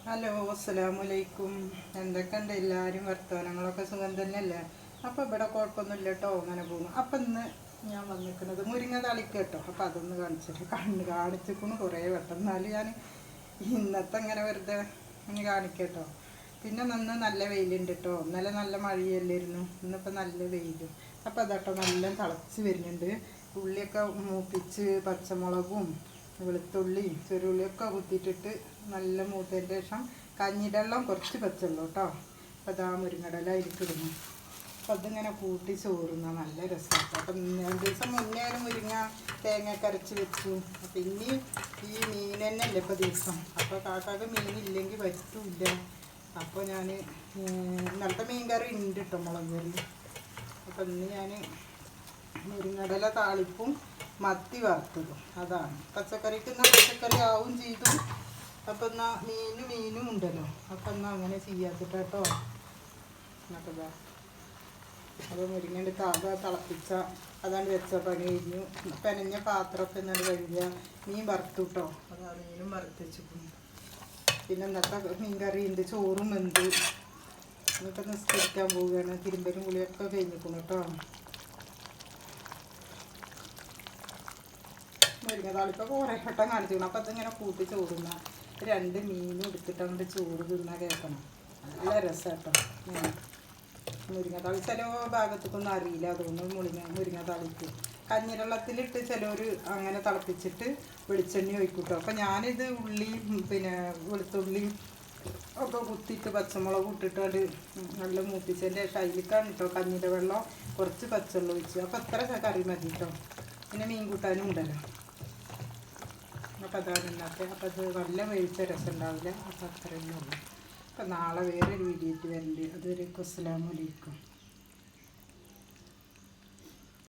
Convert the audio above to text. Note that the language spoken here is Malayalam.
ഹലോ, അസ്സലാമലൈക്കും. എന്തൊക്കെയുണ്ട് എല്ലാവരും? വർത്തമാനങ്ങളൊക്കെ സുഖം തന്നെയല്ലേ? അപ്പോൾ ഇവിടെ കുഴപ്പമൊന്നുമില്ല കേട്ടോ, അങ്ങനെ പോകുന്നു. അപ്പം ഇന്ന് ഞാൻ വന്നിരിക്കുന്നത് മുരിങ്ങ താളിക്ക് കേട്ടോ. അപ്പോൾ അതൊന്ന് കാണിച്ചിരിക്കുന്നു കുറേ വട്ടം. എന്നാലും ഞാൻ ഇന്നത്തെ ഇങ്ങനെ വെറുതെ കാണിക്കട്ടോ. പിന്നെ നല്ല വെയിലുണ്ട് കേട്ടോ. ഇന്നലെ നല്ല മഴയല്ലായിരുന്നു, ഇന്നിപ്പോൾ നല്ല വെയിലും. അപ്പോൾ അതാട്ടോ നല്ല തിളച്ച് വരുന്നുണ്ട്. ഉള്ളിയൊക്കെ മൂപ്പിച്ച് പച്ചമുളകും വെളുത്തുള്ളി ചെറുള്ളിയൊക്കെ കുത്തിയിട്ടിട്ട് നല്ല മൂത്തതിൻ്റെ ശേഷം കഞ്ഞിടെള്ളം കുറച്ച് പച്ചവെള്ളം കേട്ടോ. അപ്പോൾ അതാ മുരിങ്ങടല ഇരിക്കിടുന്നു. അപ്പോൾ അതിങ്ങനെ കൂട്ടി ചോറുന്ന നല്ല രസമാണ്. അപ്പം 2 ദിവസം മുന്നേ ഒരു മുരിങ്ങ തേങ്ങ കരച്ച് വെച്ചു. അപ്പം ഇനി ഈ മീൻ തന്നെയല്ലേ ഇപ്പോൾ ദിവസം. അപ്പോൾ കാക്കാക്ക് മീനില്ലെങ്കിൽ പറ്റില്ല. അപ്പോൾ ഞാൻ ഇന്നലത്തെ മീൻ കറി ഉണ്ട് കേട്ടോ, മുളക് കറി. അപ്പം ഇന്ന് ഞാൻ മുരിങ്ങടല താളിപ്പും മത്തി വറുത്തതും അതാണ്. പച്ചക്കറിക്ക് എന്നാൽ പച്ചക്കറി ആവും ചെയ്തു. അപ്പം എന്നാൽ മീനും ഉണ്ടല്ലോ. അപ്പം എന്നാൽ അങ്ങനെ ചെയ്യാത്തിട്ട് കേട്ടോ. എന്നൊക്കെ അപ്പോൾ മുരിങ്ങൻ്റെ തിളപ്പിച്ച അതാണ്ട് വെച്ച പണി കഴിഞ്ഞു. പെനഞ്ഞ പാത്രമൊക്കെ എന്നാൽ കഴുകുക. മീൻ വറുത്തു കേട്ടോ. അതാ മീനും വറുത്തിച്ചു. പിന്നെ ഇന്നത്തെ മീൻ കറി ഉണ്ട്, ചോറും വെന്ത്. എന്നിട്ട് നിസ്കരിക്കാൻ പോവുകയാണ്. തിരുമ്പലും കുളിയൊക്കെ കഴിഞ്ഞിരിക്കുന്നു കേട്ടോ. മുരിങ്ങ താളിപ്പോൾ കുറേ വട്ടം കാണിച്ചിരിക്കണം. അപ്പോൾ അതിങ്ങനെ കൂട്ടി ചോറുന്ന 2 മീനും എടുത്തിട്ട് അങ്ങോട്ട് ചോറ് തിന്നാൽ കേൾക്കണം. നല്ല രസം കേട്ടോ. മുരിങ്ങ താളി ചില ഭാഗത്തേക്കൊന്നും അറിയില്ല, അതുകൊണ്ട് മുരിങ്ങ താളിക്ക് കഞ്ഞിവെള്ളത്തിലിട്ട് ചിലവർ അങ്ങനെ തിളപ്പിച്ചിട്ട് വെളിച്ചെണ്ണ ഒഴിക്കും കേട്ടോ. അപ്പോൾ ഞാനിത് ഉള്ളി പിന്നെ വെളുത്തുള്ളി ഒക്കെ കുത്തിയിട്ട് പച്ചമുളക് ഇട്ടിട്ട് അത് നല്ല മൂപ്പിച്ചതിൻ്റെ ശേഷം അതിലേക്കാണ് കേട്ടോ കഞ്ഞിയുടെ വെള്ളം കുറച്ച് പച്ചവെള്ളം ഒഴിച്ചു. അപ്പോൾ അത്ര കറി മതി കേട്ടോ. പിന്നെ മീൻ കൂട്ടാനും ഉണ്ടല്ലോ. അപ്പോൾ അതാണ് ഇന്നത്തെ. അപ്പോൾ അത് നല്ല വേവിച്ച രസം ഉണ്ടാവില്ല. അപ്പോൾ അത്രയേ ഉള്ളൂ. അപ്പോൾ നാളെ വേറൊരു വീഡിയോ ആയിട്ട് വരണ്ട്. അതുവരെ അസ്സലാമു അലൈക്കും.